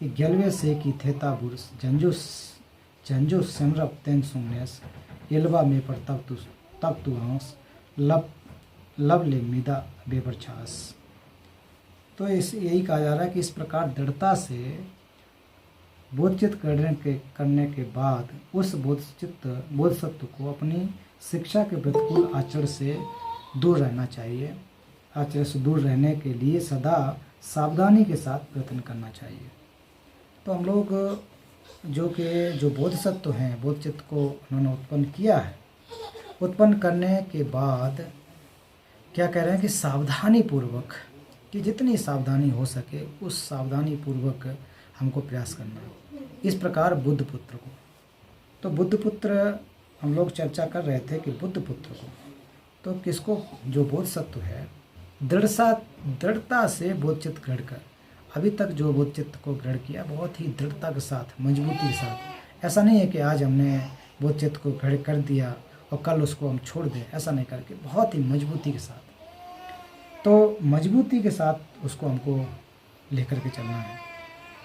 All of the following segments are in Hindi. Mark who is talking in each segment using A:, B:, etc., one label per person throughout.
A: कि गेलवे से की थेता बुर्स झंझो सिमरप तेन सुमनेस इलवा में पर तब तू हंस लब ले मिदा बेबर छास। तो इस यही कहा जा रहा है कि इस प्रकार दृढ़ता से बोधचित करने के बाद उस बोधसत्व को अपनी शिक्षा के प्रतिकूल आचरण से दूर रहना चाहिए। आचरण से दूर रहने के लिए सदा सावधानी के साथ प्रयत्न करना चाहिए। तो हम लोग जो बोधसत्व हैं, बोधचित्त को उन्होंने उत्पन्न किया है, उत्पन्न करने के बाद क्या कह रहे हैं कि सावधानी पूर्वक, कि जितनी सावधानी हो सके उस सावधानी पूर्वक हमको प्रयास करना है। इस प्रकार बुद्ध पुत्र को, तो बुद्ध पुत्र हम लोग चर्चा कर रहे थे कि बुद्ध पुत्र को, तो किसको, जो बोधसत्व है, दृढ़ता से बोधचित्त ग्रहण कर, अभी तक जो बोधचित्त को ग्रहण किया बहुत ही दृढ़ता के साथ, मजबूती के साथ। ऐसा नहीं है कि आज हमने बोधचित्त को ग्रहण कर दिया और कल उसको हम छोड़ दें, ऐसा नहीं करके बहुत ही मजबूती के साथ, तो मजबूती के साथ उसको हमको लेकर के चलना है,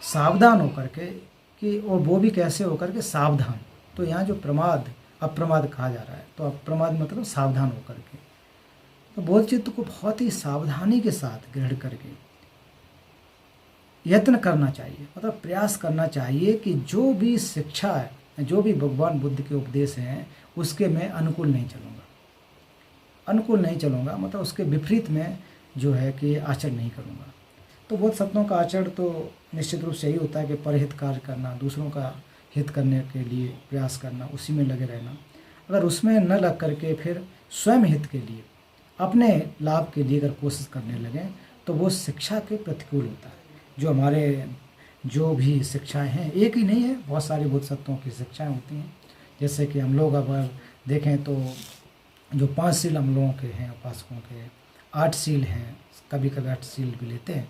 A: सावधान होकर के, कि और वो भी कैसे होकर के, सावधान। तो यहाँ जो अप्रमाद कहा जा रहा है, तो अप्रमाद मतलब सावधान होकर के। तो बोधचित्त को बहुत ही सावधानी के साथ ग्रहण करके यत्न करना चाहिए, मतलब प्रयास करना चाहिए कि जो भी शिक्षा है, जो भी भगवान बुद्ध के उपदेश हैं, उसके मैं अनुकूल नहीं चलूँगा, मतलब उसके विपरीत में जो है कि आचरण नहीं करूँगा। तो बोधसत्वों का आचरण तो निश्चित रूप से यही होता है कि परहित कार्य करना, दूसरों का हित करने के लिए प्रयास करना, उसी में लगे रहना। अगर उसमें न लग करके फिर स्वयं हित के लिए, अपने लाभ के लिए अगर कोशिश करने लगें, तो वो शिक्षा के प्रतिकूल होता है। जो हमारे जो भी शिक्षाएं हैं, एक ही नहीं है, बहुत सारी बोधसत्वों की शिक्षाएं होती हैं। जैसे कि हम लोग अगर देखें तो जो 5 शील हम लोगों के हैं, उपासकों के 8 शील हैं, कभी कभी 8 शील भी लेते हैं।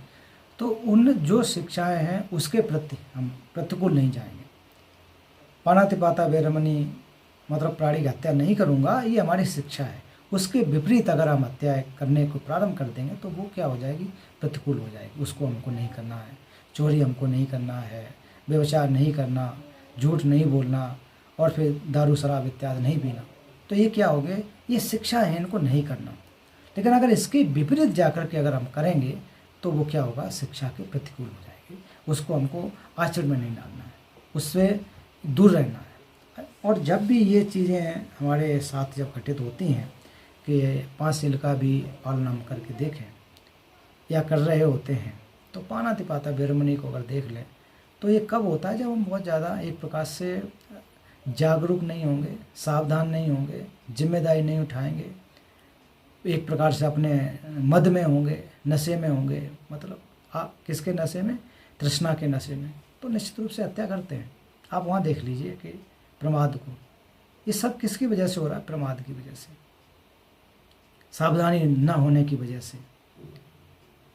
A: तो उन जो शिक्षाएं हैं उसके प्रति हम प्रतिकूल नहीं जाएंगे। पानातिपाता वेरमणि मतलब प्राणी की हत्या नहीं करूँगा, ये हमारी शिक्षा है। उसके विपरीत अगर हम हत्या करने को प्रारंभ कर देंगे तो वो क्या हो जाएगी, प्रतिकूल हो जाएगी। उसको हमको नहीं करना है, चोरी हमको नहीं करना है, व्यभिचार नहीं करना, झूठ नहीं बोलना, और फिर दारू शराब इत्यादि नहीं पीना। तो ये क्या हो गए, ये शिक्षा है, इनको नहीं करना। लेकिन अगर इसके विपरीत जाकर के अगर हम करेंगे तो वो क्या होगा, शिक्षा के प्रतिकूल हो जाएगी। उसको हमको आचरण में नहीं डालना है, उससे दूर रहना है। और जब भी ये चीज़ें हमारे साथ जब घटित होती हैं कि 5 शील का भी पालन हम करके देखें या कर रहे होते हैं, तो पानातिपाता वेरमणि को अगर देख लें तो ये कब होता है, जब हम बहुत ज़्यादा एक प्रकार से जागरूक नहीं होंगे, सावधान नहीं होंगे, जिम्मेदारी नहीं उठाएंगे, एक प्रकार से अपने मद में होंगे, नशे में होंगे, मतलब किसके नशे में, तृष्णा के नशे में, तो निश्चित रूप से हत्या करते हैं। आप वहाँ देख लीजिए कि प्रमाद को, ये सब किसकी वजह से हो रहा है, प्रमाद की वजह से, सावधानी न होने की वजह से।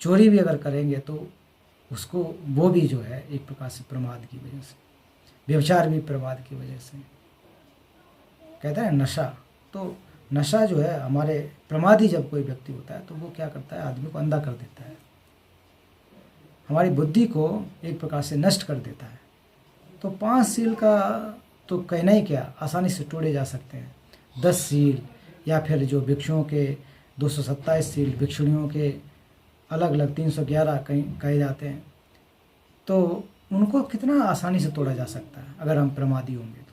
A: चोरी भी अगर करेंगे तो उसको, वो भी जो है एक प्रकार से प्रमाद की वजह से, व्यभिचार भी प्रमाद की वजह से। कहते हैं नशा, तो नशा जो है हमारे, प्रमादी जब कोई व्यक्ति होता है तो वो क्या करता है, आदमी को अंधा कर देता है, हमारी बुद्धि को एक प्रकार से नष्ट कर देता है। तो 5 शील का तो कहना ही क्या, आसानी से तोड़े जा सकते हैं। 10 शील या फिर जो भिक्षुओं के 227 शील, भिक्षुणियों के अलग अलग 311 कहीं कहे जाते हैं, तो उनको कितना आसानी से तोड़ा जा सकता है अगर हम प्रमादी होंगे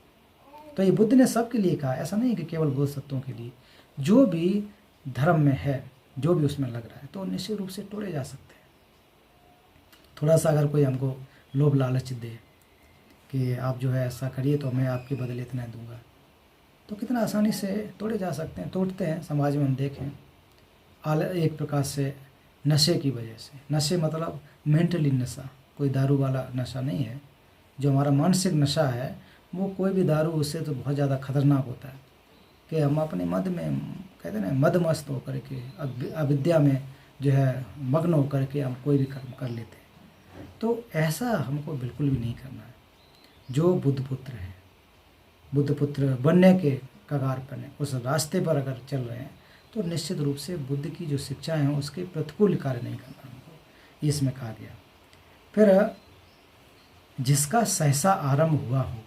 A: तो ये बुद्ध ने सबके लिए कहा, ऐसा नहीं कि केवल बोधसत्वों के लिए। जो भी धर्म में है, जो भी उसमें लग रहा है, तो निश्चित रूप से तोड़े जा सकते हैं। थोड़ा सा अगर कोई हमको लोभ लालच दे कि आप जो है ऐसा करिए तो मैं आपके बदले इतना दूंगा, तो कितना आसानी से तोड़े जा सकते हैं। तोड़ते हैं, समाज में हम देखें, एक प्रकार से नशे की वजह से। नशे मतलब मेंटली नशा, कोई दारू वाला नशा नहीं है। जो हमारा मानसिक नशा है, वो कोई भी दारू उससे तो बहुत ज़्यादा खतरनाक होता है कि हम अपने मद में, कहते हैं ना, मदमस्त होकर के, अविद्या में जो है मग्न होकर के हम कोई भी कर्म कर लेते हैं। तो ऐसा हमको बिल्कुल भी नहीं करना है। जो बुद्ध पुत्र हैं, बुद्ध पुत्र बनने के कगार पर हैं, उस रास्ते पर अगर चल रहे हैं, तो निश्चित रूप से बुद्ध की जो शिक्षाएं हैं उसके प्रतिकूल कार्य नहीं करना हमको, इसमें कहा गया। फिर जिसका सहसा आरंभ हुआ हो,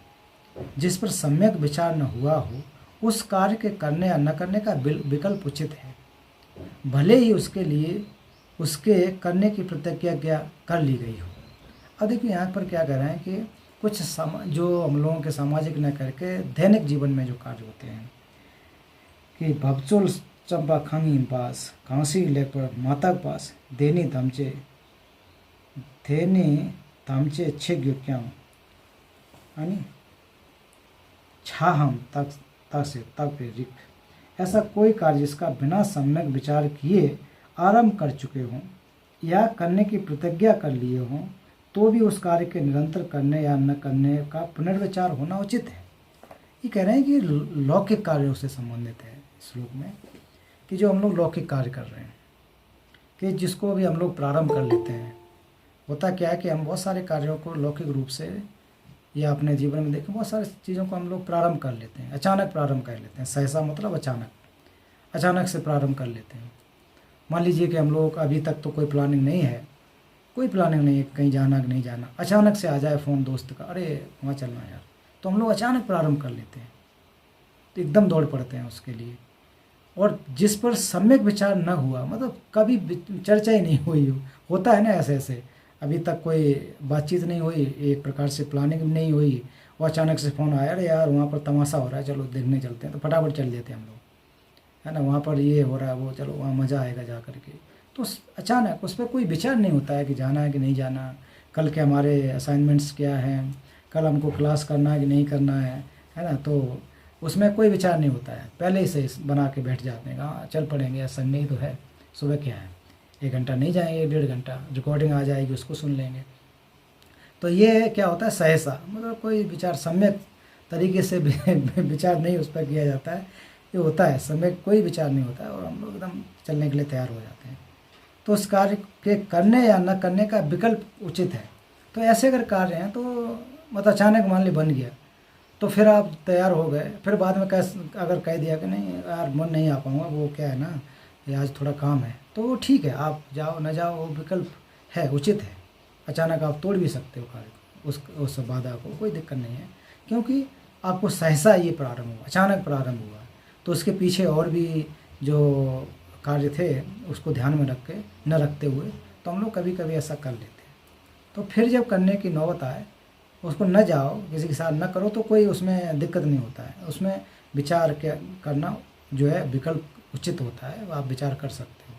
A: जिस पर सम्यक विचार न हुआ हो, उस कार्य के करने या न करने का विकल्प उचित है, भले ही उसके लिए उसके करने की प्रतिज्ञा कर ली गई हो। अब देखिए यहाँ पर क्या कह रहे हैं कि कुछ जो हम लोगों के सामाजिक न करके दैनिक जीवन में जो कार्य होते हैं कि भपचोल चंपा खांगी पास कांसी लेपर माता पास देनी थामचे छे क्यों आणि छा हम तक से तक पे रिक। ऐसा कोई कार्य जिसका बिना सम्यक विचार किए आरंभ कर चुके हों या करने की प्रतिज्ञा कर लिए हों, तो भी उस कार्य के निरंतर करने या न करने का पुनर्विचार होना उचित है। ये कह रहे हैं कि लौकिक कार्यों से संबंधित है श्लोक में, कि जो हम लोग लौकिक कार्य कर रहे हैं, कि जिसको भी हम लोग प्रारंभ कर लेते हैं, होता क्या है कि हम बहुत सारे कार्यों को लौकिक रूप से या अपने जीवन में देखें बहुत सारी चीज़ों को हम लोग प्रारंभ कर लेते हैं, अचानक प्रारंभ कर लेते हैं। सहसा मतलब अचानक से प्रारंभ कर लेते हैं। मान लीजिए कि हम लोगों का अभी तक तो कोई प्लानिंग नहीं है, कहीं जाना कि नहीं जाना, अचानक से आ जाए फ़ोन दोस्त का, अरे वहाँ चलना यार, तो हम लोग अचानक प्रारंभ कर लेते हैं, तो एकदम दौड़ पड़ते हैं उसके लिए। और जिस पर सम्यक विचार न हुआ, मतलब कभी चर्चा ही नहीं हुई होता है ना ऐसे अभी तक कोई बातचीत नहीं हुई, एक प्रकार से प्लानिंग नहीं हुई, और अचानक से फ़ोन आया, अरे यार वहाँ पर तमाशा हो रहा है, चलो देखने चलते हैं, तो फटाफट चल देते हैं हम लोग, है ना, वहाँ पर ये हो रहा है वो, चलो वहाँ मज़ा आएगा जा करके। तो अचानक उस पर कोई विचार नहीं होता है कि जाना है कि नहीं जाना, कल के हमारे असाइनमेंट्स क्या हैं, कल हमको क्लास करना है कि नहीं करना है ना, तो उसमें कोई विचार नहीं होता है, पहले ही से बना के बैठ जाते हैं, हाँ चल पड़ेंगे, संडे ही तो है, सुबह क्या है, 1 घंटा नहीं जाएंगे, 1.5 घंटा, रिकॉर्डिंग आ जाएगी उसको सुन लेंगे। तो ये क्या होता है, सहसा मतलब कोई विचार सम्यक तरीके से विचार नहीं उस पर किया जाता है, ये होता है सम्यक कोई विचार नहीं होता है, और हम लोग एकदम चलने के लिए तैयार हो जाते हैं। तो उस कार्य के करने या न करने का विकल्प उचित है। तो ऐसे अगर कार्य हैं तो मतलब अचानक मान ली बन गया, तो फिर आप तैयार हो गए, फिर बाद में अगर कह दिया कि नहीं यार मन नहीं आ पाऊँगा, वो क्या है ना, ये आज थोड़ा काम है, तो ठीक है, आप जाओ न जाओ, वो विकल्प है, उचित है। अचानक आप तोड़ भी सकते हो कार्य उस बाधा को, कोई दिक्कत नहीं है, क्योंकि आपको सहसा ये प्रारंभ हुआ, अचानक प्रारंभ हुआ, तो उसके पीछे और भी जो कार्य थे उसको ध्यान में रख के न रखते हुए, तो हम लोग कभी कभी ऐसा कर लेते हैं। तो फिर जब करने की नौबत आए, उसको न जाओ, किसी के साथ न करो, तो कोई उसमें दिक्कत नहीं होता है, उसमें विचार करना जो है विकल्प उचित होता है, आप विचार कर सकते हो,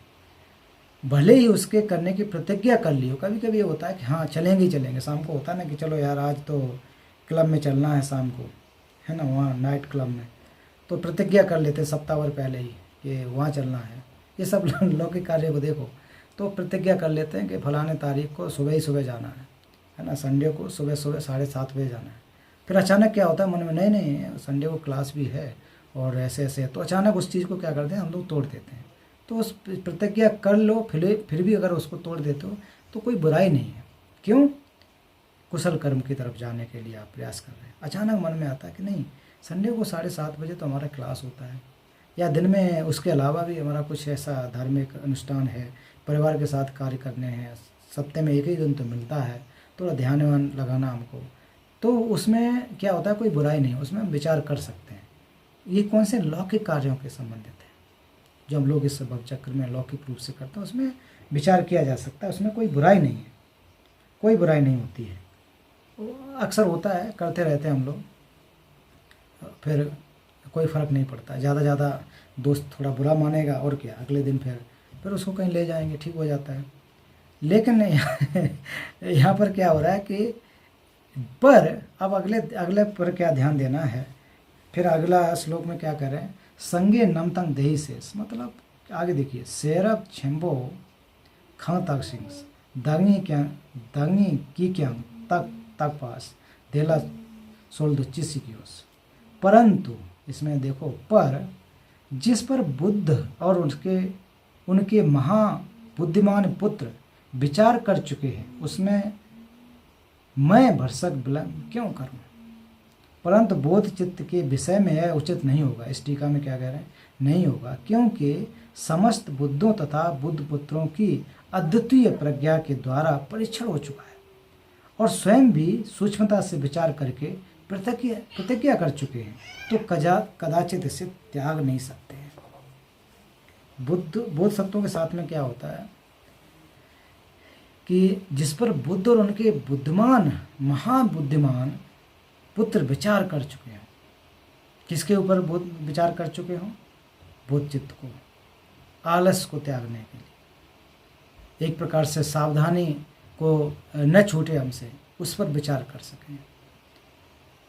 A: भले ही उसके करने की प्रतिज्ञा कर ली हो। कभी कभी ये होता है कि हाँ चलेंगे ही चलेंगे, शाम को होता है ना कि चलो यार आज तो क्लब में चलना है शाम को, है ना, वहाँ नाइट क्लब में, तो प्रतिज्ञा कर लेते सप्ताह भर पहले ही कि वहाँ चलना है। ये सब लौकिक कार्य को देखो, तो प्रतिज्ञा कर लेते हैं कि फलाने तारीख को सुबह ही सुबह जाना है ना, संडे को सुबह 7:30 बजे जाना है। फिर अचानक क्या होता है मन में, नहीं संडे को क्लास भी है और ऐसे, तो अचानक उस चीज़ को क्या करते हैं हम लोग तोड़ देते हैं। तो उस प्रतिज्ञा कर लो, फिर भी अगर उसको तोड़ देते हो तो कोई बुराई नहीं है। क्यों? कुशल कर्म की तरफ जाने के लिए आप प्रयास कर रहे हैं। अचानक मन में आता है कि नहीं संडे को 7:30 बजे तो हमारा क्लास होता है, या दिन में उसके अलावा भी हमारा कुछ ऐसा धार्मिक अनुष्ठान है, परिवार के साथ कार्य करने हैं, सप्ताह में 1 ही दिन तो मिलता है, थोड़ा ध्यान लगाना हमको, तो उसमें क्या होता है कोई बुराई नहीं, उसमें हम विचार कर सकते हैं। ये कौन से लौकिक कार्यों के संबंधित है जो हम लोग इस भव चक्र में लौकिक रूप से करते हैं, उसमें विचार किया जा सकता है, उसमें कोई बुराई नहीं है, कोई बुराई नहीं होती है। अक्सर होता है, करते रहते हैं हम लोग, फिर कोई फ़र्क नहीं पड़ता, ज़्यादा दोस्त थोड़ा बुरा मानेगा और क्या, अगले दिन फिर उसको कहीं ले जाएंगे, ठीक हो जाता है। लेकिन यहाँ पर क्या हो रहा है कि पर अब अगले पर क्या ध्यान देना है। फिर अगला श्लोक में क्या कह रहे हैं, संगे नमतंग देही शेष, मतलब आगे देखिए, सेरब छेम्बो खां तक सिंह दांगी की क्या तक पास देला सोल दो चिसिकियोस। परंतु इसमें देखो, पर जिस पर बुद्ध और उनके महाबुद्धिमान पुत्र विचार कर चुके हैं, उसमें मैं भरसक विलंब क्यों करूं। परंतु बोध चित्त के विषय में यह उचित नहीं होगा। इस टीका में क्या कह रहे हैं, नहीं होगा, क्योंकि समस्त बुद्धों तथा बुद्ध पुत्रों की अद्वितीय प्रज्ञा के द्वारा परीक्षण हो चुका है और स्वयं भी सूक्ष्मता से विचार करके प्रतिज्ञा कर चुके हैं, तो कदाचित इसे त्याग नहीं सकते हैं। बोधसत्वों के साथ में क्या होता है कि जिस पर बुद्ध और उनके बुद्धिमान महाबुद्धिमान पुत्र विचार कर चुके हैं, किसके ऊपर विचार कर चुके हों? बोध चित्त को, आलस को त्यागने के लिए, एक प्रकार से सावधानी को न छूटे हमसे, उस पर विचार कर सकें।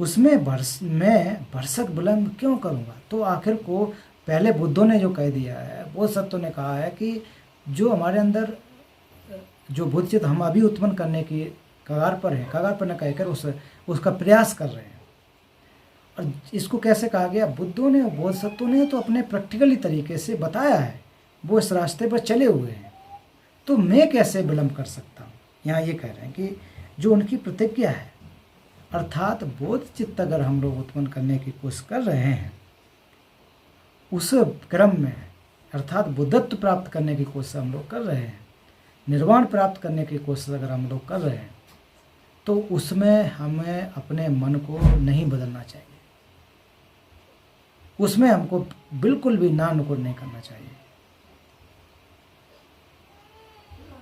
A: उसमें मैं भरसक विलंब क्यों करूँगा? तो आखिर को पहले बुद्धों ने जो कह दिया है, बोधसत्वों ने कहा है कि जो हमारे अंदर जो बोधचित्त हम अभी उत्पन्न करने की कगार पर न कहकर उसका प्रयास कर रहे हैं। और इसको कैसे कहा गया? बुद्धों ने, बोधसत्वों ने तो अपने प्रैक्टिकली तरीके से बताया है, वो इस रास्ते पर चले हुए हैं, तो मैं कैसे विलंब कर सकता हूँ? यहाँ ये कह रहे हैं कि जो उनकी प्रतिज्ञा है, अर्थात बोध चित्त अगर हम लोग उत्पन्न करने की कोशिश कर रहे हैं, उस क्रम में अर्थात बुद्धत्व प्राप्त करने की कोशिश हम लोग कर रहे हैं, निर्वाण प्राप्त करने की कोशिश अगर हम लोग कर रहे हैं, तो उसमें हमें अपने मन को नहीं बदलना चाहिए, उसमें हमको बिल्कुल भी ना नुकुर नहीं करना चाहिए।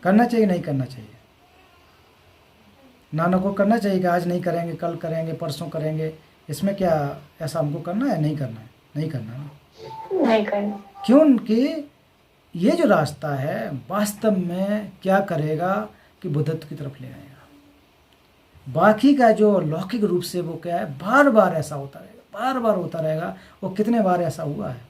A: करना चाहिए, नहीं करना चाहिए? ना नुकुर करना चाहिए कि आज नहीं करेंगे, कल करेंगे, परसों करेंगे, इसमें क्या ऐसा हमको करना है? नहीं करना है, नहीं करना ना, नहीं करना। क्योंकि ये जो रास्ता है वास्तव में क्या करेगा कि बुद्धत्व की तरफ ले आएगा। बाकी का जो लौकिक रूप से वो क्या है, बार बार ऐसा होता रहेगा, बार बार होता रहेगा। वो कितने बार ऐसा हुआ है,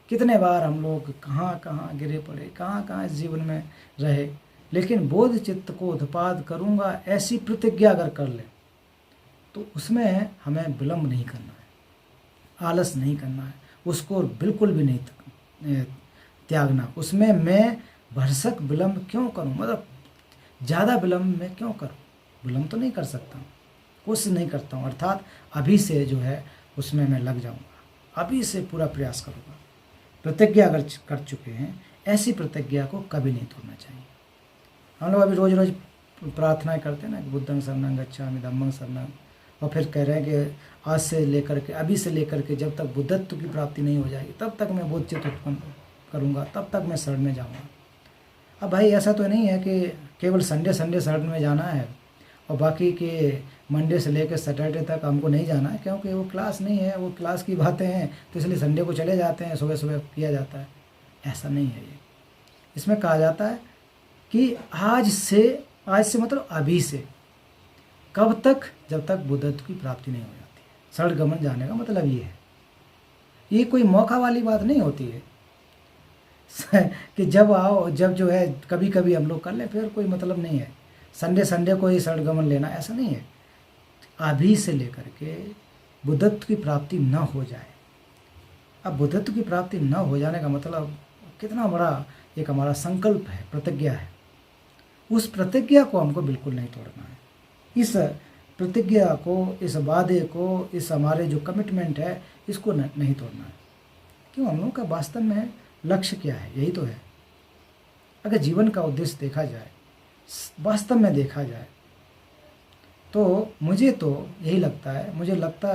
A: कितने बार हम लोग कहाँ कहाँ गिरे पड़े, कहाँ कहाँ इस जीवन में रहे। लेकिन बोध चित्त को उत्पाद करूँगा ऐसी प्रतिज्ञा अगर कर ले, तो उसमें हमें विलंब नहीं करना है, आलस नहीं करना है, उसको बिल्कुल भी नहीं त्यागना। उसमें मैं भरसक विलंब क्यों करूं? मतलब ज़्यादा विलंब मैं क्यों करूं? विलंब तो नहीं कर सकता हूँ, कोशिश नहीं करता हूँ, अर्थात अभी से जो है उसमें मैं लग जाऊंगा, अभी से पूरा प्रयास करूंगा। प्रतिज्ञा अगर कर चुके हैं, ऐसी प्रतिज्ञा को कभी नहीं तोड़ना चाहिए। हम लोग अभी रोज़ रोज़ प्रार्थनाएं करते हैं ना कि बुद्धं शरणं गच्छामि, धम्मं शरणं, और फिर कह रहे हैं कि आज से लेकर के, अभी से लेकर के जब तक बुद्धत्व की प्राप्ति नहीं हो जाएगी तब तक मैं बोधचित्त उत्पन्न करूँगा, तब तक मैं शरण में जाऊँगा। अब भाई ऐसा तो नहीं है कि केवल संडे शरण में जाना है और बाकी के मंडे से लेकर सैटरडे तक हमको नहीं जाना है, क्योंकि वो क्लास नहीं है, वो क्लास की बातें हैं, तो इसलिए संडे को चले जाते हैं, सुबह सुबह किया जाता है। ऐसा नहीं है ये। इसमें कहा जाता है कि आज से मतलब अभी से, कब तक? जब तक बुद्धत्व की प्राप्ति नहीं हो जाती है। शरण गमन जाने का मतलब ये है, ये कोई मौका वाली बात नहीं होती है कि जब आओ, जब जो है कभी कभी हम लोग कर लें, फिर कोई मतलब नहीं है संडे को ही शरण गमन लेना, ऐसा नहीं है। अभी से लेकर के बुद्धत्व की प्राप्ति न हो जाए। अब बुद्धत्व की प्राप्ति न हो जाने का मतलब कितना बड़ा एक हमारा संकल्प है, प्रतिज्ञा है। उस प्रतिज्ञा को हमको बिल्कुल नहीं तोड़ना है। इस प्रतिज्ञा को, इस वादे को, इस हमारे जो कमिटमेंट है, इसको नहीं तोड़ना है। क्यों? हम लोग का वास्तव में लक्ष्य क्या है? यही तो है। अगर जीवन का उद्देश्य देखा जाए, वास्तव में देखा जाए, तो मुझे तो यही लगता है, मुझे लगता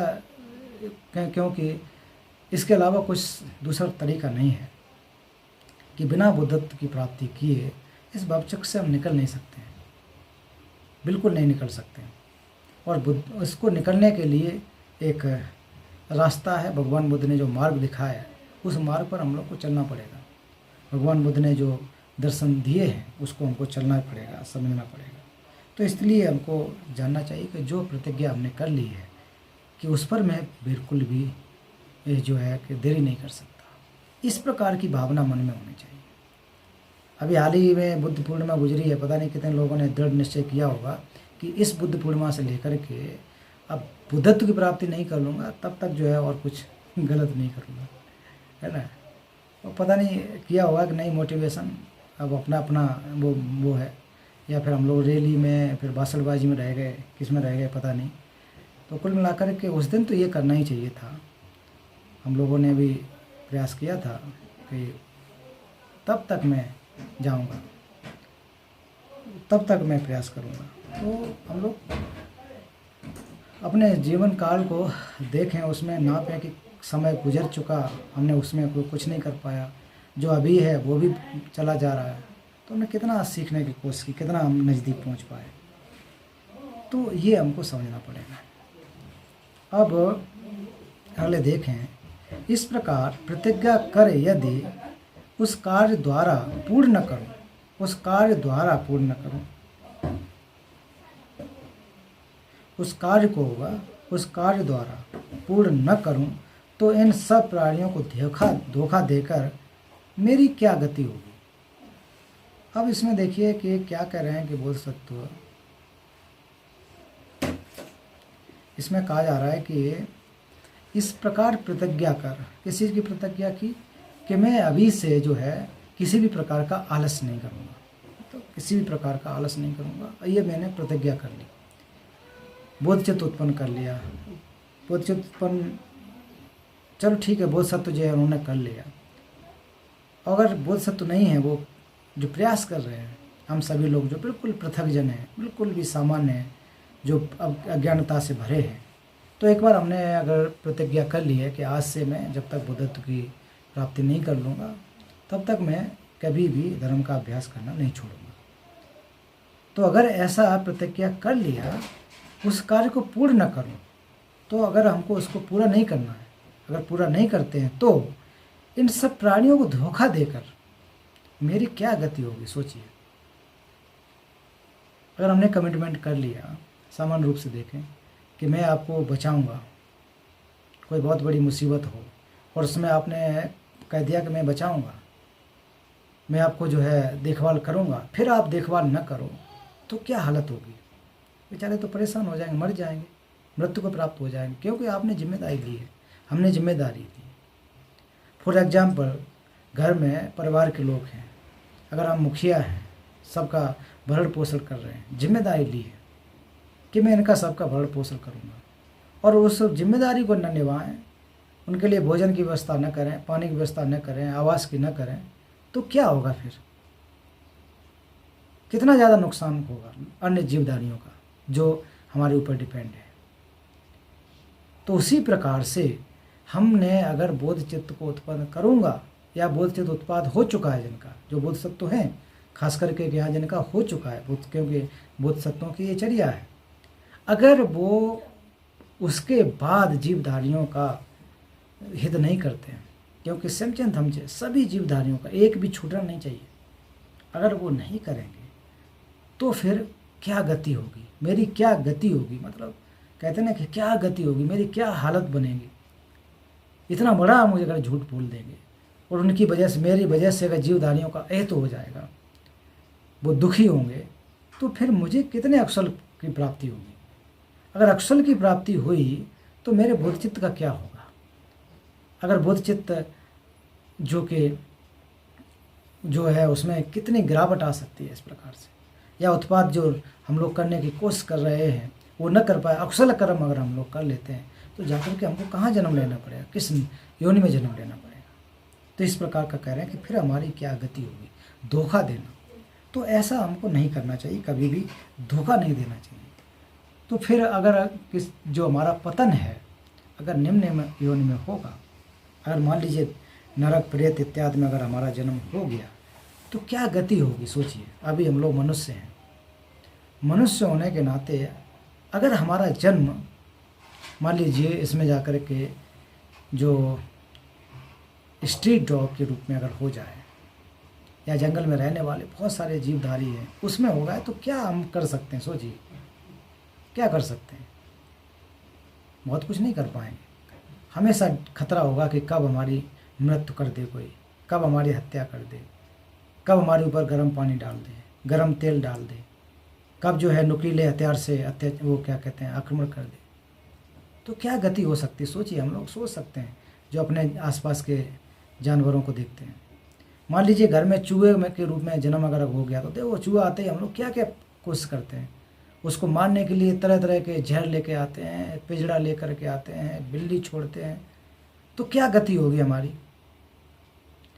A: है क्योंकि इसके अलावा कुछ दूसरा तरीका नहीं है कि बिना बुद्धत्व की प्राप्ति किए इस भवचक्र से हम निकल नहीं सकते हैं, बिल्कुल नहीं निकल सकते हैं। और इसको निकलने के लिए एक रास्ता है, भगवान बुद्ध ने जो मार्ग दिखाया है, उस मार्ग पर हम लोग को चलना पड़ेगा। भगवान बुद्ध ने जो दर्शन दिए हैं उसको हमको चलना पड़ेगा, समझना पड़ेगा। तो इसलिए हमको जानना चाहिए कि जो प्रतिज्ञा हमने कर ली है कि उस पर मैं बिल्कुल भी जो है कि देरी नहीं कर सकता, इस प्रकार की भावना मन में होनी चाहिए। अभी हाल ही में बुद्ध पूर्णिमा गुजरी है, पता नहीं कितने लोगों ने दृढ़ निश्चय किया होगा कि इस बुद्ध पूर्णिमा से लेकर के अब बुद्धत्व की प्राप्ति नहीं कर लूँगा, तब तक जो है और कुछ गलत नहीं करूँगा, है ना। और पता नहीं किया होगा कि नहीं, मोटिवेशन अब अपना अपना वो है, या फिर हम लोग रैली में, फिर बासलबाजी में रह गए, किस में रह गए पता नहीं। तो कुल मिलाकर के उस दिन तो ये करना ही चाहिए था। हम लोगों ने भी प्रयास किया था कि तब तक मैं जाऊंगा, तब तक मैं प्रयास करूंगा। तो हम लोग अपने जीवन काल को देखें, उसमें नापें कि समय गुजर चुका, हमने उसमें कुछ नहीं कर पाया, जो अभी है वो भी चला जा रहा है, तो हमने कितना सीखने की कोशिश की, कितना हम नज़दीक पहुंच पाए। तो ये हमको समझना पड़ेगा। अब अगले देखें, इस प्रकार प्रतिज्ञा कर यदि उस कार्य द्वारा पूर्ण न करूं, उस कार्य द्वारा पूर्ण न करूं, उस कार्य को होगा, उस कार्य द्वारा पूर्ण न करूं, तो इन सब प्राणियों को धोखा देकर मेरी क्या गति होगी। अब इसमें देखिए कि क्या कह रहे हैं कि बोधसत्व, इसमें कहा जा रहा है कि इस प्रकार प्रतिज्ञा कर, किस चीज़ की प्रतिज्ञा की, कि मैं अभी से जो है किसी भी प्रकार का आलस नहीं करूँगा, तो किसी भी प्रकार का आलस नहीं करूँगा, ये मैंने प्रतिज्ञा कर ली, बोधचित्त उत्पन्न कर लिया। बोधचित्त उत्पन्न, चलो ठीक है, बोधसत्व जो है उन्होंने कर लिया। अगर बोधसत्व नहीं है, वो जो प्रयास कर रहे हैं, हम सभी लोग जो बिल्कुल पृथक जन हैं, बिल्कुल भी सामान्य हैं, जो अब अज्ञानता से भरे हैं, तो एक बार हमने अगर प्रतिज्ञा कर ली है कि आज से मैं जब तक बुद्धत्व की प्राप्ति नहीं कर लूँगा तब तक मैं कभी भी धर्म का अभ्यास करना नहीं छोड़ूंगा। तो अगर ऐसा प्रतिज्ञा कर लिया, उस कार्य को पूर्ण न करूं, तो अगर हमको उसको पूरा नहीं करना है, अगर पूरा नहीं करते हैं, तो इन सब प्राणियों को धोखा देकर मेरी क्या गति होगी, सोचिए। अगर हमने कमिटमेंट कर लिया, सामान्य रूप से देखें कि मैं आपको बचाऊंगा, कोई बहुत बड़ी मुसीबत हो और उसमें आपने कह दिया कि मैं बचाऊंगा, मैं आपको जो है देखभाल करूंगा, फिर आप देखभाल न करो, तो क्या हालत होगी। बेचारे तो परेशान हो जाएंगे, मर जाएंगे, मृत्यु को प्राप्त हो जाएंगे, क्योंकि आपने जिम्मेदारी ली है, हमने जिम्मेदारी ली। फॉर एग्जाम्पल, घर में परिवार के लोग हैं, अगर हम मुखिया हैं, सबका भरण पोषण कर रहे हैं, जिम्मेदारी ली है कि मैं इनका सबका भरण पोषण करूँगा, और उस जिम्मेदारी को न निभाएं, उनके लिए भोजन की व्यवस्था न करें, पानी की व्यवस्था न करें, आवास की न करें, तो क्या होगा फिर, कितना ज़्यादा नुकसान होगा अन्य जीवधारियों का जो हमारे ऊपर डिपेंड है। तो उसी प्रकार से हमने अगर बोधचित्त को उत्पन्न करूँगा, या बोधचित्त उत्पाद हो चुका है जिनका, जो बोधसत्व हैं, खास करके यहाँ जिनका हो चुका है, क्योंकि बोधसत्वों की ये चर्या है, अगर वो उसके बाद जीवधारियों का हित नहीं करते हैं, क्योंकि समचंद हमचे सभी जीवधारियों का एक भी छूटना नहीं चाहिए, अगर वो नहीं करेंगे तो फिर क्या गति होगी, मेरी क्या गति होगी, मतलब कहते हैं ना कि क्या गति होगी, मेरी क्या हालत बनेगी। इतना बड़ा मुझे अगर झूठ बोल देंगे और उनकी वजह से, मेरी वजह से अगर जीवधारियों का अहित हो जाएगा, वो दुखी होंगे, तो फिर मुझे कितने अकुशल की प्राप्ति होगी। अगर अकुशल की प्राप्ति हुई तो मेरे बोधचित्त का क्या होगा। अगर बोधचित्त जो है उसमें कितनी गिरावट आ सकती है इस प्रकार से, या उत्पाद जो हम लोग करने की कोशिश कर रहे हैं वो न कर पाए, अकुशल कर्म अगर हम लोग कर लेते हैं, तो जाकर के हमको कहाँ जन्म लेना पड़ेगा, किस योनि में जन्म लेना पड़ेगा। तो इस प्रकार का कह रहे हैं कि फिर हमारी क्या गति होगी, धोखा देना। तो ऐसा हमको नहीं करना चाहिए, कभी भी धोखा नहीं देना चाहिए। तो फिर अगर जो हमारा पतन है, अगर निम्न योनि में होगा, अगर मान लीजिए नरक प्रेत इत्यादि में अगर हमारा जन्म हो गया, तो क्या गति होगी, सोचिए। अभी हम लोग मनुष्य हैं, मनुष्य होने के नाते अगर हमारा जन्म मान लीजिए इसमें जाकर के जो स्ट्रीट डॉग के रूप में अगर हो जाए, या जंगल में रहने वाले बहुत सारे जीवधारी हैं उसमें होगा, तो क्या हम कर सकते हैं, सोचिए क्या कर सकते हैं। बहुत कुछ नहीं कर पाएंगे, हमेशा खतरा होगा कि कब हमारी मृत्यु कर दे कोई, कब हमारी हत्या कर दे, कब हमारे ऊपर गर्म पानी डाल दे, गर्म तेल डाल दे, कब जो है नुकीले हथियार से वो क्या कहते हैं आक्रमण कर दे। तो क्या गति हो सकती है, सोचिए। हम लोग सोच सकते हैं जो अपने आसपास के जानवरों को देखते हैं। मान लीजिए घर में चूहे में के रूप में जन्म अगर हो गया, तो देखो चूहा आते ही हम लोग क्या क्या कोशिश करते हैं, उसको मारने के लिए तरह तरह के जहर लेके आते हैं, पिंजड़ा लेकर के आते हैं, बिल्ली छोड़ते हैं। तो क्या गति होगी हमारी।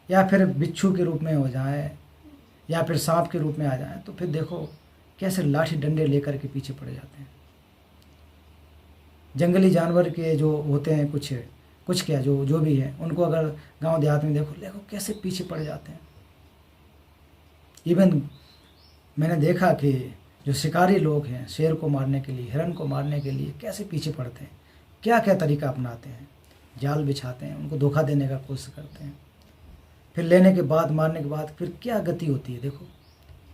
A: या फिर बिच्छू के रूप में हो जाए, या फिर सांप के रूप में आ जाए, तो फिर देखो कैसे लाठी डंडे लेकर के पीछे पड़ जाते हैं। जंगली जानवर के जो होते हैं कुछ क्या जो भी है, उनको अगर गांव देहात में देखो कैसे पीछे पड़ जाते हैं। इवन मैंने देखा कि जो शिकारी लोग हैं शेर को मारने के लिए, हिरण को मारने के लिए कैसे पीछे पड़ते हैं, क्या क्या तरीका अपनाते हैं। जाल बिछाते हैं, उनको धोखा देने का कोशिश करते हैं, फिर लेने के बाद, मारने के बाद फिर क्या गति होती है। देखो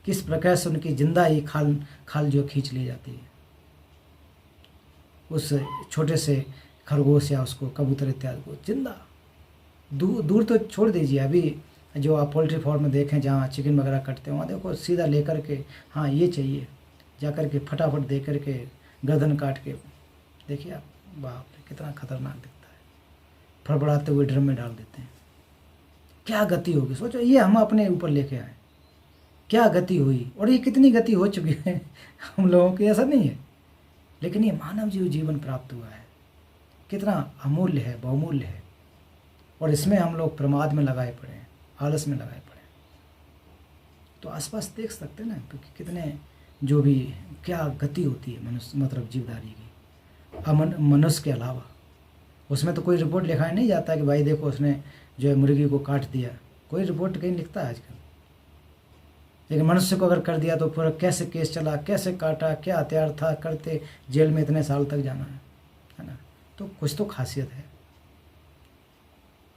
A: किस प्रकार से उनकी जिंदा ही खाल जो खींच ली जाती है उस छोटे से खरगोश या उसको कबूतर इत्यादि को जिंदा। दूर तो छोड़ दीजिए, अभी जो आप पोल्ट्री फार्म में देखें जहाँ चिकन वगैरह कटते हैं, वहाँ देखो सीधा लेकर के, हाँ ये चाहिए, जा कर के फटाफट दे कर के गर्दन काट के, देखिए आप, बाप रे कितना खतरनाक दिखता है। फड़फड़ाते हुए ड्रम में डाल देते हैं। क्या गति होगी सोचो, ये हम अपने ऊपर लेके आए, क्या गति हुई। और ये कितनी गति हो चुकी है हम लोगों की, ऐसा नहीं है, लेकिन ये मानव जीवन प्राप्त हुआ है, कितना अमूल्य है, बहुमूल्य है। और इसमें हम लोग प्रमाद में लगाए पड़े हैं, आलस में लगाए पड़े हैं। तो आसपास देख सकते हैं ना, क्योंकि कितने जो भी क्या गति होती है मनुष्य, मतलब जीवधारी की, मनुष्य के अलावा। उसमें तो कोई रिपोर्ट लिखाया नहीं जाता कि भाई देखो उसने जो है मुर्गी को काट दिया, कोई रिपोर्ट कहीं लिखता है आजकल। लेकिन मनुष्य को अगर कर दिया तो पूरा कैसे केस चला, कैसे काटा, क्या हथियार था, करते जेल में इतने साल तक जाना है ना। तो कुछ तो खासियत है।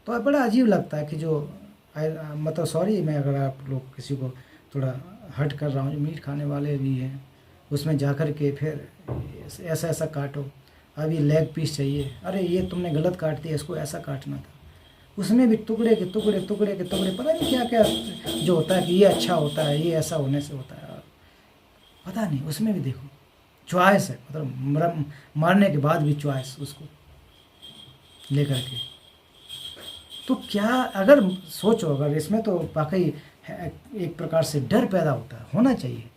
A: तो बड़ा अजीब लगता है कि जो मतलब सॉरी मैं अगर आप लोग किसी को थोड़ा हर्ट कर रहा हूँ, जो मीट खाने वाले भी हैं, उसमें जाकर के फिर ऐसा काटो, अब ये लेग पीस चाहिए, अरे ये तुमने गलत काट दिया, इसको ऐसा काटना था। उसमें भी टुकड़े के टुकड़े, पता नहीं क्या क्या जो होता है कि ये अच्छा होता है, ये ऐसा होने से होता है, पता नहीं। उसमें भी देखो चॉइस है, मतलब मारने के बाद भी चॉइस उसको लेकर के। तो क्या अगर सोचो, अगर इसमें तो वाकई एक प्रकार से डर पैदा होता है, होना चाहिए।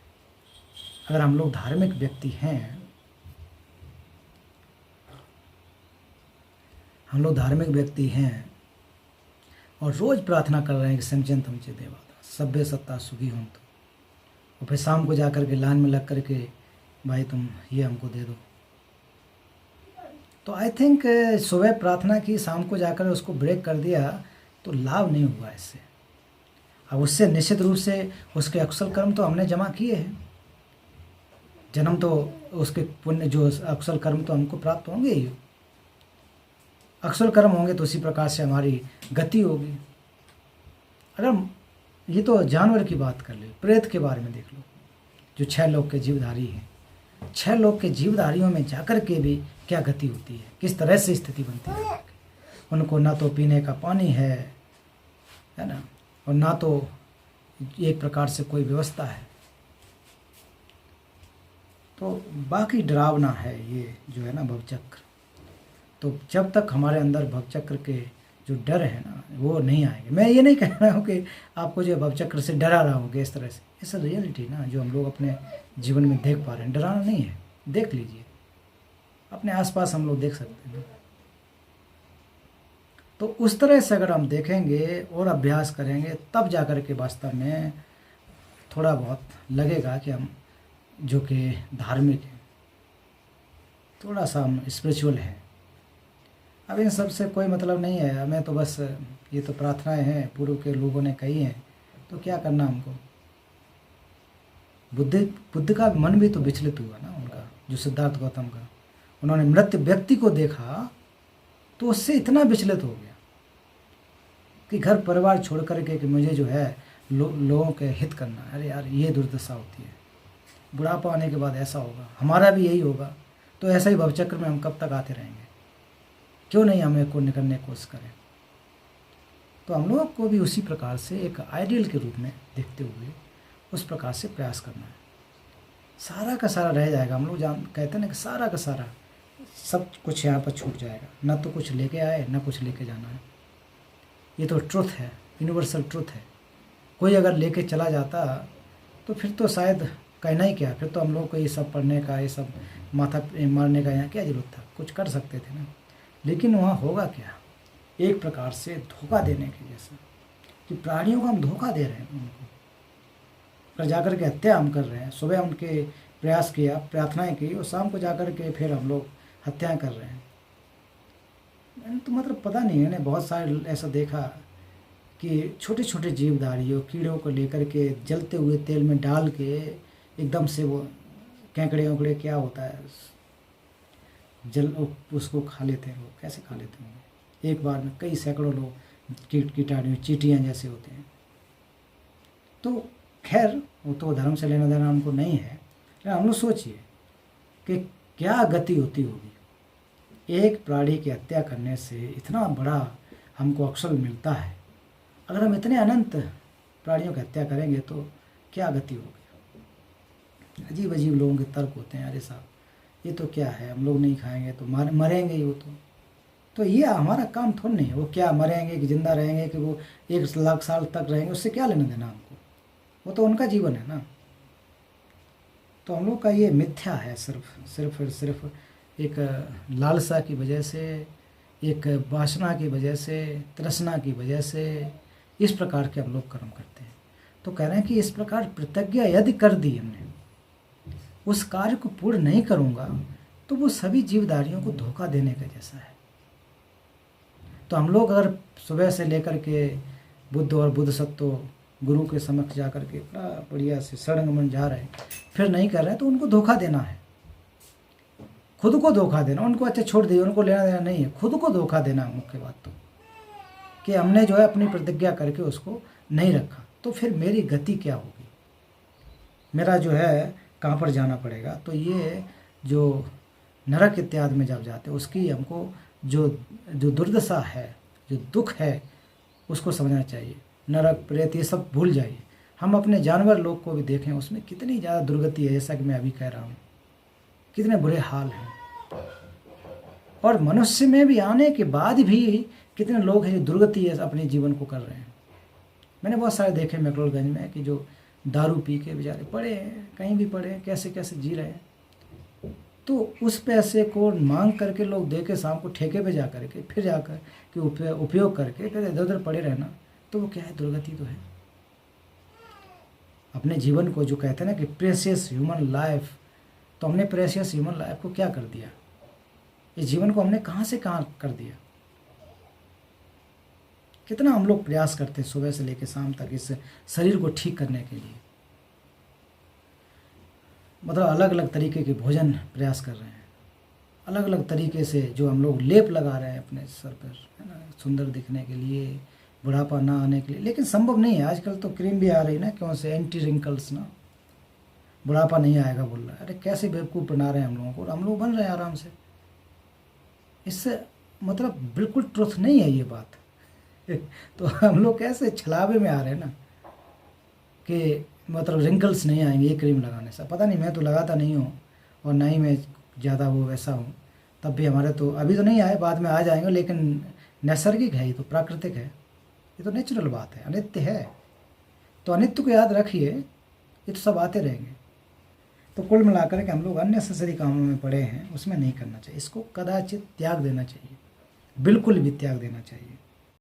A: अगर हम लोग धार्मिक व्यक्ति हैं, हम लोग धार्मिक व्यक्ति हैं और रोज़ प्रार्थना कर रहे हैं कि समझन तमचे देवादा सभ्य सत्ता सुखी हों, तो और फिर शाम को जा कर के लाइन में लग कर के भाई तुम ये हमको दे दो, तो आई थिंक सुबह प्रार्थना की, शाम को जाकर उसको ब्रेक कर दिया तो लाभ नहीं हुआ इससे। अब उससे निश्चित रूप से उसके अकुशल कर्म तो हमने जमा किए हैं, जन्म तो उसके पुण्य जो अकुशल कर्म तो हमको प्राप्त होंगे ही। अकुशल कर्म होंगे तो उसी प्रकार से हमारी गति होगी। अगर ये तो जानवर की बात कर ले, प्रेत के बारे में देख लो, जो 6 लोक के जीवधारी हैं, 6 लोक के जीवधारियों में जाकर के भी क्या गति होती है, किस तरह से स्थिति बनती है। उनको ना तो पीने का पानी है ना, और ना तो एक प्रकार से कोई व्यवस्था है। तो बाकी डरावना है ये जो है ना भवचक्र। तो जब तक हमारे अंदर भवचक्र के जो डर है ना वो नहीं आएंगे, मैं ये नहीं कह रहा हूँ कि आपको जो भवचक्र से डरा रहा होगा इस तरह से, ऐसा रियलिटी ना जो हम लोग अपने जीवन में देख पा रहे हैं, डराना नहीं है। देख लीजिए अपने आसपास, हम लोग देख सकते हैं। तो उस तरह से अगर हम देखेंगे और अभ्यास करेंगे तब जाकर के वास्तव में थोड़ा बहुत लगेगा कि हम जो कि धार्मिक हैं, थोड़ा सा हम स्पिरिचुअल हैं। अब इन सब से कोई मतलब नहीं है, हमें तो बस ये तो प्रार्थनाएं हैं पूर्व के लोगों ने कही हैं, तो क्या करना हमको। बुद्ध का मन भी तो विचलित हुआ ना उनका, जो सिद्धार्थ गौतम का, उन्होंने मृत व्यक्ति को देखा तो उससे इतना विचलित हो गया कि घर परिवार छोड़ करके कि मुझे जो है लोगों के हित करना। अरे यार ये दुर्दशा होती है, बुढ़ापा आने के बाद ऐसा होगा, हमारा भी यही होगा। तो ऐसा ही भवचक्र में हम कब तक आते रहेंगे, क्यों नहीं हमें को निकलने की कोशिश करें। तो हम लोग को भी उसी प्रकार से एक आइडियल के रूप में देखते हुए उस प्रकार से प्रयास करना है। सारा का सारा रह जाएगा, हम लोग कहते हैं ना कि सारा का सारा सब कुछ यहाँ पर छूट जाएगा, ना तो कुछ लेके आए ना कुछ लेके जाना है। ये तो ट्रुथ है, यूनिवर्सल ट्रुथ है। कोई अगर लेके चला जाता तो फिर तो शायद कहना ही क्या, फिर तो हम लोग को ये सब पढ़ने का, ये सब माथा मारने का यहाँ क्या जरूरत था, कुछ कर सकते थे ना। लेकिन वहाँ होगा क्या, एक प्रकार से धोखा देने के जैसा, कि प्राणियों को हम धोखा दे रहे हैं उनको। पर जाकर के हत्या हम कर रहे हैं। सुबह उनके प्रयास किया, प्रार्थनाएं की, और शाम को जाकर के फिर हम लोग हत्याएं कर रहे हैं। मैंने तो मतलब पता नहीं, मैंने बहुत सारे ऐसा देखा कि छोटे छोटे जीवधारियों, कीड़ों को लेकर के जलते हुए तेल में डाल के एकदम से वो केंकड़े वेंकड़े क्या होता है जल, उसको खा लेते हैं। वो कैसे खा लेते होंगे? एक बार में कई सैकड़ों लोग कीटाणु, चींटियाँ जैसे होते हैं। तो खैर वो तो धर्म से लेना देना उनको नहीं है, लेकिन हम लोग सोचिए कि क्या गति होती होगी। एक प्राणी की हत्या करने से इतना बड़ा हमको अवसर मिलता है। अगर हम इतने अनंत प्राणियों की हत्या करेंगे तो क्या गति होगी। अजीब अजीब लोगों के तर्क होते हैं, अरे साहब ये तो क्या है, हम लोग नहीं खाएंगे तो मरेंगे ही वो तो ये हमारा काम थोड़ा नहीं है। वो क्या मरेंगे कि जिंदा रहेंगे कि वो 1 लाख साल तक रहेंगे, उससे क्या लेना देना हमको, वो तो उनका जीवन है ना। तो हम लोग का ये मिथ्या है, सिर्फ एक लालसा की वजह से, एक वासना की वजह से, तृष्णा की वजह से इस प्रकार के हम लोग कर्म करते हैं। तो कह रहे हैं कि इस प्रकार प्रतिज्ञा यदि कर दी हमने, उस कार्य को पूर्ण नहीं करूँगा तो वो सभी जीवधारियों को धोखा देने का जैसा है। तो हम लोग अगर सुबह से लेकर के बुद्ध और बुद्ध सत्व गुरु के समक्ष जा कर के बड़ा बढ़िया से सड़ंगमन जा रहे हैं, फिर नहीं कर रहे हैं, तो उनको धोखा देना है, खुद को धोखा देना। उनको अच्छा छोड़ दिए, उनको लेना देना नहीं है, खुद को धोखा देना मुख्य बात तो, कि हमने जो है अपनी प्रतिज्ञा करके उसको नहीं रखा। तो फिर मेरी गति क्या होगी, मेरा जो है कहाँ पर जाना पड़ेगा। तो ये जो नरक इत्यादि में जब जाते हैं, उसकी हमको जो दुर्दशा है, जो दुख है, उसको समझना चाहिए। नरक प्रेत ये सब भूल जाइए। हम अपने जानवर लोग को भी देखें, उसमें कितनी ज़्यादा दुर्गति है, जैसा कि मैं अभी कह रहा हूँ, कितने बुरे हाल हैं। और मनुष्य में भी आने के बाद भी कितने लोग हैं जो दुर्गति है अपने जीवन को कर रहे हैं। मैंने बहुत सारे देखे मैकलोडगंज में कि जो दारू पी के बेचारे पड़े हैं, कहीं भी पड़े हैं, कैसे कैसे जी रहे हैं। तो उस पैसे को मांग करके लोग दे के शाम को ठेके पे जा करके फिर जाकर के उपयोग करके फिर इधर उधर पड़े रहना, तो वो क्या है, दुर्गति तो है। अपने जीवन को जो कहते हैं ना कि प्रेशियस ह्यूमन लाइफ, तो हमने प्रेशियस ह्यूमन लाइफ को क्या कर दिया, इस जीवन को हमने कहाँ से कहाँ कर दिया। कितना हम लोग प्रयास करते हैं सुबह से लेकर शाम तक इस शरीर को ठीक करने के लिए, मतलब अलग अलग तरीके के भोजन प्रयास कर रहे हैं, अलग अलग तरीके से जो हम लोग लेप लगा रहे हैं अपने सर पर, है ना, सुंदर दिखने के लिए, बुढ़ापा ना आने के लिए। लेकिन संभव नहीं है। आजकल तो क्रीम भी आ रही ना, क्यों से एंटी रिंकल्स ना, बुढ़ापा नहीं आएगा बोल रहा है। अरे कैसे बेवकूफ़ बना रहे हैं हम लोगों को, हम लोग बन रहे हैं आराम से। इससे मतलब बिल्कुल ट्रुथ नहीं है ये बात। तो हम लोग कैसे छलावे में आ रहे हैं ना कि मतलब रिंकल्स नहीं आएंगे ये क्रीम लगाने से। पता नहीं, मैं तो लगाता नहीं हूँ और ना ही मैं ज़्यादा वो वैसा हूँ, तब भी हमारे तो अभी तो नहीं आए, बाद में आ जाएंगे। लेकिन नैसर्गिक है, ये तो प्राकृतिक है, ये तो नेचुरल बात है, अनित्य है। तो अनित्य को याद रखिए, ये तो सब आते रहेंगे। तो कुल मिलाकर के हम लोग अननेसेसरी कामों में पड़े हैं, उसमें नहीं करना चाहिए। इसको कदाचित त्याग देना चाहिए, बिल्कुल भी त्याग देना चाहिए।